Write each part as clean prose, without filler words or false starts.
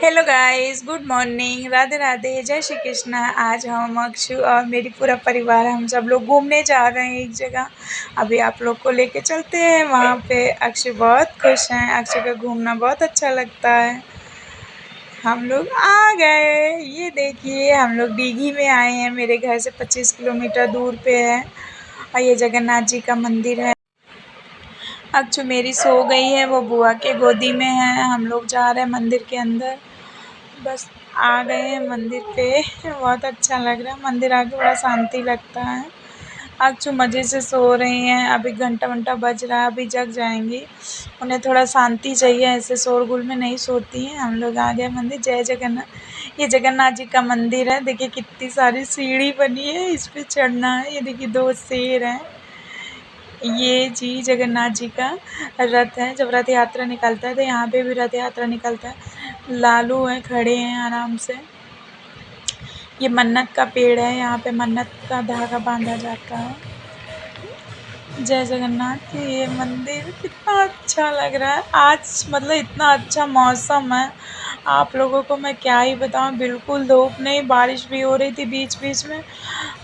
Hello guys, good morning, Radhe Radhe, जय श्री कृष्णा। आज हम अक्षु और मेरी पूरा परिवार हम सब लोग घूमने जा रहे हैं एक जगह। अभी आप लोग को लेके चलते हैं वहाँ पे। अक्षु बहुत खुश हैं, अक्षु को घूमना बहुत अच्छा लगता है। हम लोग आ गए, ये देखिए हम लोग डीगी में आए हैं। मेरे घर से 25 किलोमीटर दूर पे है और ये जगन्नाथ जी का मंदिर है। अक्षु मेरी सो गई है, वो बुआ के गोदी में है। हम लोग जा रहे हैं मंदिर के अंदर। बस आ गए हैं मंदिर पे। बहुत अच्छा लग रहा है, मंदिर आके बड़ा शांति लगता है। अक्षु मज़े से सो रही हैं। अभी घंटा वंटा बज रहा है, अभी जग जाएंगी। उन्हें थोड़ा शांति चाहिए, ऐसे शोरगुल में नहीं सोती हैं। हम लोग आ गए मंदिर। जय जगन्नाथ। ये जगन्नाथ जी का मंदिर है। देखिए कितनी सारी सीढ़ी बनी है, इस पे चढ़ना है। ये देखिए 2 शेर हैं। ये जी जगन्नाथ जी का रथ है। जब रथ यात्रा निकलता है तो यहाँ पे भी रथ यात्रा निकलता है। लालू हैं, खड़े हैं आराम से। ये मन्नत का पेड़ है, यहाँ पे मन्नत का धागा बांधा जाता है। जय जगन्नाथ। ये मंदिर कितना अच्छा लग रहा है आज, मतलब इतना अच्छा मौसम है। आप लोगों को मैं क्या ही बताऊँ, बिल्कुल धूप नहीं, बारिश भी हो रही थी बीच बीच में।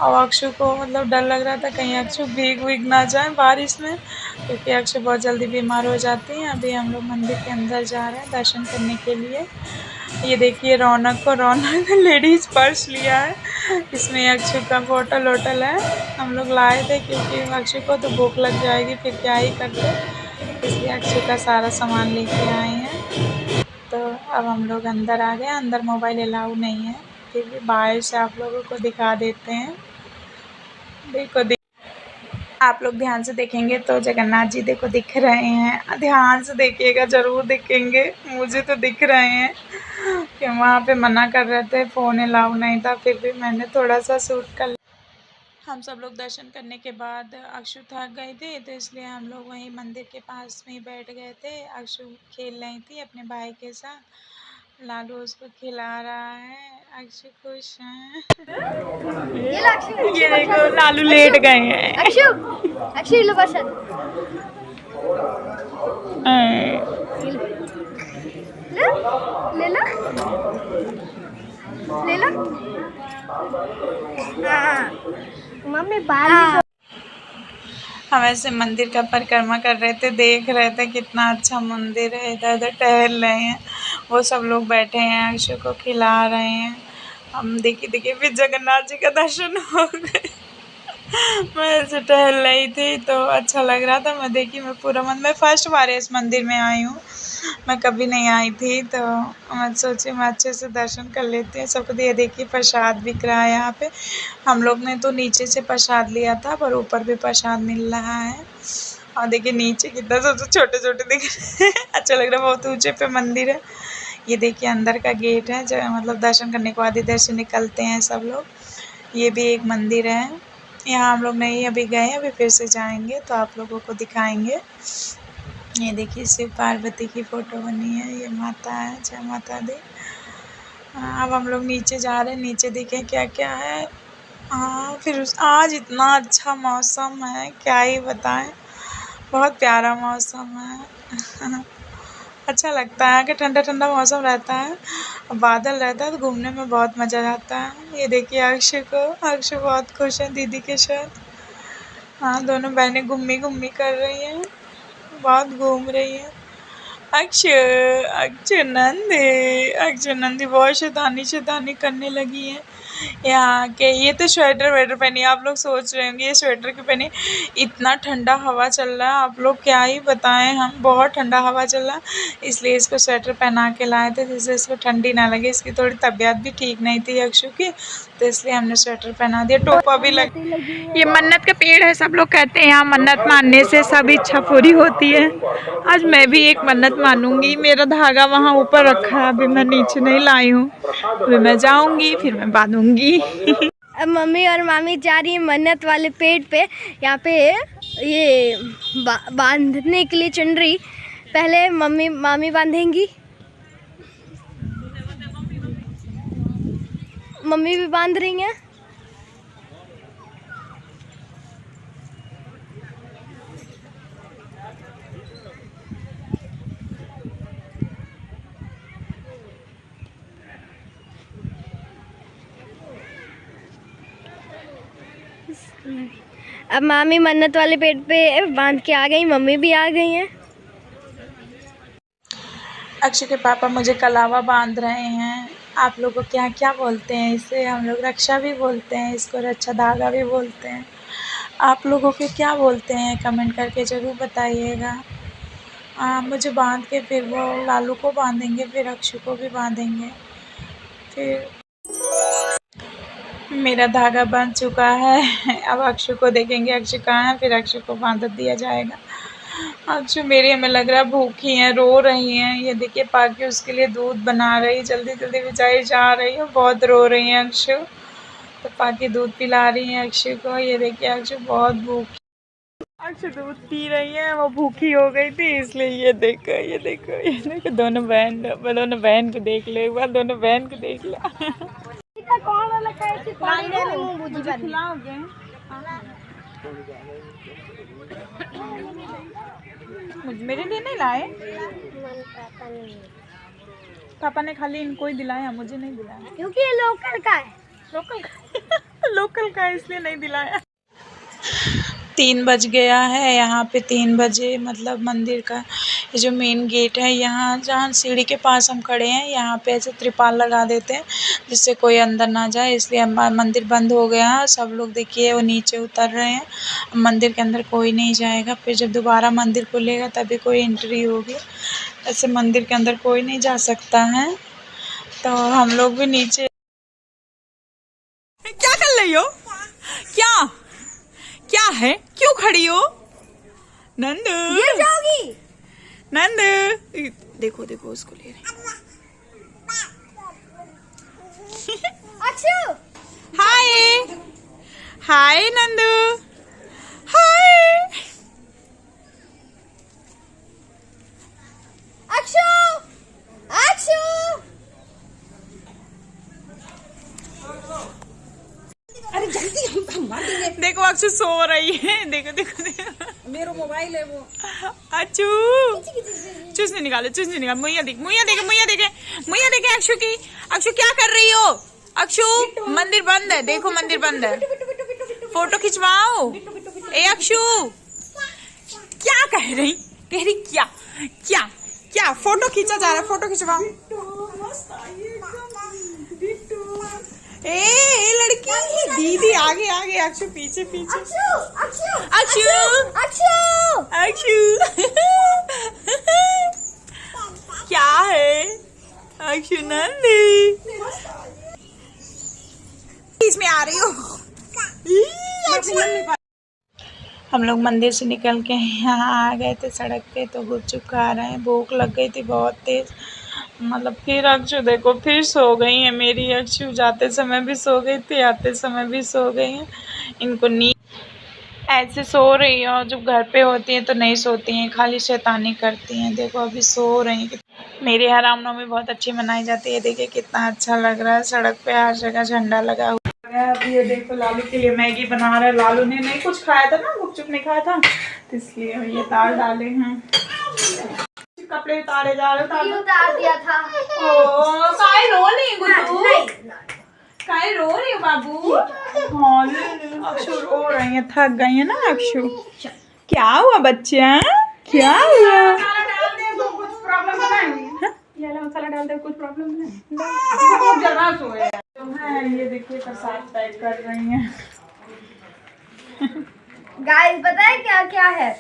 और अक्षु को मतलब डर लग रहा था कहीं अक्षु भीग विग ना जाए बारिश में, क्योंकि अक्षु बहुत जल्दी बीमार हो जाती हैं। अभी हम लोग मंदिर के अंदर जा रहे हैं दर्शन करने के लिए। ये देखिए रौनक लेडीज़ पर्स लिया है, इसमें अक्षु का बोतल वोटल है। हम लोग लाए थे क्योंकि अक्षु को तो भूख लग जाएगी, फिर क्या ही करते, इसलिए अक्षु का सारा सामान लेके आए हैं। तो अब हम लोग अंदर आ गए। अंदर मोबाइल अलाउ नहीं है, फिर भी बाहर से आप लोगों को दिखा देते हैं। देखो आप लोग ध्यान से देखेंगे तो जगन्नाथ जी देखो दिख रहे हैं। ध्यान से देखिएगा, ज़रूर दिखेंगे। मुझे तो दिख रहे हैं कि वहाँ पे मना कर रहे थे, फ़ोन अलाउ नहीं था, फिर भी मैंने थोड़ा सा शूट कर। हम सब लोग दर्शन करने के बाद अक्षु थक गए थे, तो इसलिए हम लोग वहीं मंदिर के पास में ही बैठ गए थे। अक्षु खेल रही थी अपने भाई के साथ। लालू उसको खिला रहा है। अक्षु खुश हैं। ये देखो लालू लेट गए हैं। अक्षु अक्षु लो बसन ले लो ले लो। मम्मी बाल हम ऐसे मंदिर का परिक्रमा कर रहे थे, देख रहे थे कितना अच्छा मंदिर है। इधर उधर टहल रहे हैं, वो सब लोग बैठे हैं, अक्षु को खिला रहे हैं। हम देखिए फिर जगन्नाथ जी का दर्शन हो गए। मैं ऐसे टहल रही थी तो अच्छा लग रहा था। मैं पूरा मैं फर्स्ट बार इस मंदिर में आई हूँ, मैं कभी नहीं आई थी, तो मैं सोची मैं अच्छे से दर्शन कर लेती हूँ। सबको ये देखिए प्रसाद बिक रहा है यहाँ पे। हम लोग ने तो नीचे से प्रसाद लिया था, पर ऊपर भी प्रसाद मिल रहा है। और देखिए नीचे कितना सबसे छोटे छोटे दिख रहे हैं। अच्छा लग रहा है, बहुत ऊंचे पे मंदिर है। ये देखिए अंदर का गेट है, जो मतलब दर्शन करने के बाद इधर से निकलते हैं सब लोग। ये भी एक मंदिर है, यहाँ हम लोग नहीं अभी गए, अभी फिर से जाएंगे तो आप लोगों को दिखाएंगे। ये देखिए शिव पार्वती की फ़ोटो बनी है, ये माता है, जय माता दी। अब हम लोग नीचे जा रहे हैं, नीचे देखें क्या क्या है। हाँ फिर आज इतना अच्छा मौसम है, क्या ही बताएं, बहुत प्यारा मौसम है। अच्छा लगता है कि ठंडा ठंडा मौसम रहता है और बादल रहता है, तो घूमने में बहुत मज़ा आता है। ये देखिए अक्षु बहुत खुश है दीदी के साथ। हाँ दोनों बहनें घूमी घूमी कर रही हैं, बहुत घूम रही हैं। अक्षु अक्षु नंदी बहुत शैतानी शैतानी करने लगी है यहाँ के। ये तो स्वेटर वेटर पहनी, आप लोग सोच रहे होंगे ये स्वेटर क्यों पहनी। इतना ठंडा हवा चल रहा है, आप लोग क्या ही बताएं, हम बहुत ठंडा हवा चल रहा है, इसलिए इसको स्वेटर पहना के लाए थे जिससे इसको ठंडी ना लगे। इसकी थोड़ी तबीयत भी ठीक नहीं थी अक्षु की, तो इसलिए हमने स्वेटर पहना दिया। टोपा भी लग। ये मन्नत का पेड़ है, सब लोग कहते हैं यहाँ मन्नत मानने से सब इच्छा पूरी होती है। आज मैं भी एक मन्नत मानूंगी। मेरा धागा वहाँ ऊपर रखा है, अभी मैं नीचे नहीं लाई हूँ, अभी मैं जाऊंगी फिर मैं बांधूंगी। अब मम्मी और मामी जा रही है मन्नत वाले पेड़ पे। यहाँ पे ये बांधने के लिए चुनरी पहले मामी बांधेंगी। मम्मी भी बांध रही हैं। अब मामी मन्नत वाले पेड़ पे बांध के आ गई, मम्मी भी आ गई हैं। अक्षु के पापा मुझे कलावा बांध रहे हैं। आप लोग को क्या क्या बोलते हैं इसे? हम लोग रक्षा भी बोलते हैं, इसको रक्षा धागा भी बोलते हैं। आप लोगों के क्या बोलते हैं कमेंट करके ज़रूर बताइएगा। मुझे बांध के फिर वो लालू को बांधेंगे, फिर अक्षु को भी बांधेंगे। फिर मेरा धागा बंध चुका है। अब अक्षु को देखेंगे अक्षु कहाँ है, फिर अक्षु को बांध दिया जाएगा। अक्षु मेरी हमें लग रहा है भूखी हैं, रो रही हैं। ये देखिए पाकी उसके लिए दूध बना रही, जल्दी जल्दी बेचारी जा रही है, बहुत रो रही है अक्षु। तो पाकी दूध पिला रही है अक्षु को। ये देखिए अक्षु बहुत भूखी, अक्षु दूध पी रही है, वो भूखी हो गई थी इसलिए। ये देखो ये देखो ये देखो, दोनों बहन को देख लो एक बार, दोनों बहन को देख लो। मेरे लिए नहीं लाए? पापा ने खाली इनको ही दिलाया, मुझे नहीं दिलाया क्योंकि ये लोकल का है। लोकल का इसलिए नहीं दिलाया। 3 बज गया है यहाँ पे। 3 बजे मतलब मंदिर का ये जो मेन गेट है, यहाँ जहाँ सीढ़ी के पास हम खड़े हैं, यहाँ पे ऐसे त्रिपाल लगा देते हैं जिससे कोई अंदर ना जाए, इसलिए मंदिर बंद हो गया है। सब लोग देखिए वो नीचे उतर रहे हैं। मंदिर के अंदर कोई नहीं जाएगा, फिर जब दोबारा मंदिर खुलेगा तभी कोई एंट्री होगी। ऐसे मंदिर के अंदर कोई नहीं जा सकता है। तो हम लोग भी नीचे। क्या कर रही हो? क्या क्या है? क्यों खड़ी हो नंदू? गिर जाओगी नंदू। देखो देखो उसको ले रहे। अक्षु हाय हाय नंदू, हाय। अक्षु अक्षु अरे जल्दी हम मार देंगे। देखो अक्षु सो रही है, देखो देखो देखो। मेरा मोबाइल है वो। अक्षु चूसने निकालो, चूसने निकालो। मुइया देख, मुइया देखे, मुइया देखे, मुइया देखे अक्षु की। अक्षु क्या कर रही हो? अक्षु मंदिर बंद है, देखो मंदिर बंद है। फोटो खिंचवाओ। ए अक्षु क्या कह रही? क्या क्या क्या? फोटो खींचा जा रहा है, फोटो खिंचवाओ। ए लड़की, दीदी आगे आगे, अक्षु पीछे पीछे। अक्षु अक्षु अक्षु अक्षु क्या है? अक्षु नंदी इसमें आ रही हो? हम लोग मंदिर से निकल के यहाँ आ गए थे सड़क पे, तो गुपचुप खा रहे हैं। भूख लग गई थी बहुत तेज, मतलब। फिर अक्षु देखो फिर सो गई है मेरी अक्षु। जाते समय भी सो गई थी, आते समय भी सो गई है। इनको नींद ऐसे सो रही है, और जब घर पे होती हैं तो नहीं सोती हैं, खाली शैतानी करती हैं। देखो अभी सो रही हैं। मेरी यहाँ रामनवमी बहुत अच्छी मनाई जाती है। देखिए कितना अच्छा लग रहा है, सड़क पे हर जगह झंडा लगा हुआ है। अभी ये देखो लालू के लिए मैगी बना रहा है। लालू ने नहीं कुछ खाया था ना, गुपचुप नहीं खाया था, तो इसलिए ये दाल डाले हैं। कपड़े उतारे जा रहे हो? उतार दिया था। ओ काय रो नहीं गुड्डू, काय रो रही हो बाबू? हाँ अक्षु रो रही है, थक गई है ना अक्षु। क्या हुआ बच्चा, क्या हुआ? मसाला डाल दे तो कुछ प्रॉब्लम नहीं। ये वाला मसाला डाल दे कुछ प्रॉब्लम नहीं। बहुत जरा सोए तो है। ये देखिए प्रसाद पैक कर रही हैं। गाइस पता है क्या क्या है?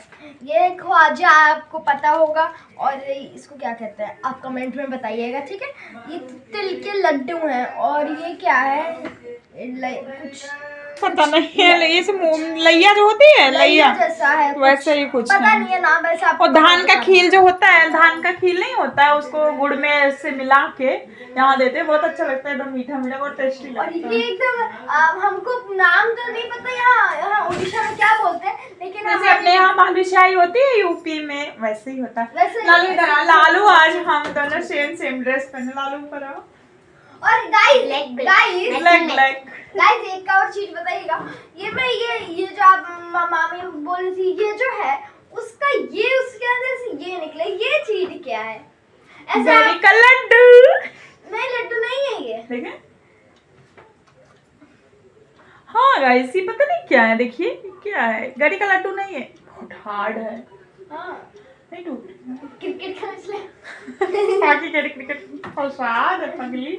ये ख्वाजा आपको पता होगा, और इसको क्या कहते हैं आप कमेंट में बताइएगा, ठीक है? ये तिल के लड्डू हैं, और ये क्या है? कुछ पता नहीं है, ये लैया जो होती है, लैया जैसा है, वैसे ही कुछ पता है। नहीं है नाम वैसा। और धान का खील जो होता है, धान का खील नहीं होता है, उसको गुड़ में से मिला के यहाँ देते हैं। बहुत अच्छा लगता है, एकदम मीठा मीठा, बहुत टेस्टी लगता और है। ये एकदम हमको नाम तो नहीं पता यहाँ उड़ीसा में क्या बोलते हैं, लेकिन जैसे अपने यहाँ बालूशाही होती है यूपी में, वैसे ही होता है। वैसे ही लालू इधर आ। लालू आज हम दोनों सेम ड्रेस पहने। लालू पर आओ। और गाइस गाइस एक और चीज बताइएगा। ये जो आप मामी बोल रही थी, ये जो है उसका ये उसके अंदर से ये निकले, ये चीज क्या है? ऐसा लड्डू नहीं, लड्डू नहीं है ये। देखें, हाँ गाइस ये पता नहीं क्या है, देखिए क्या है, गरी का लड्डू नहीं है, बहुत हार्ड है। हाँ नहीं टूट क्रिकेट खेलने बाकी क्रिकेट प्रसाद है पगली।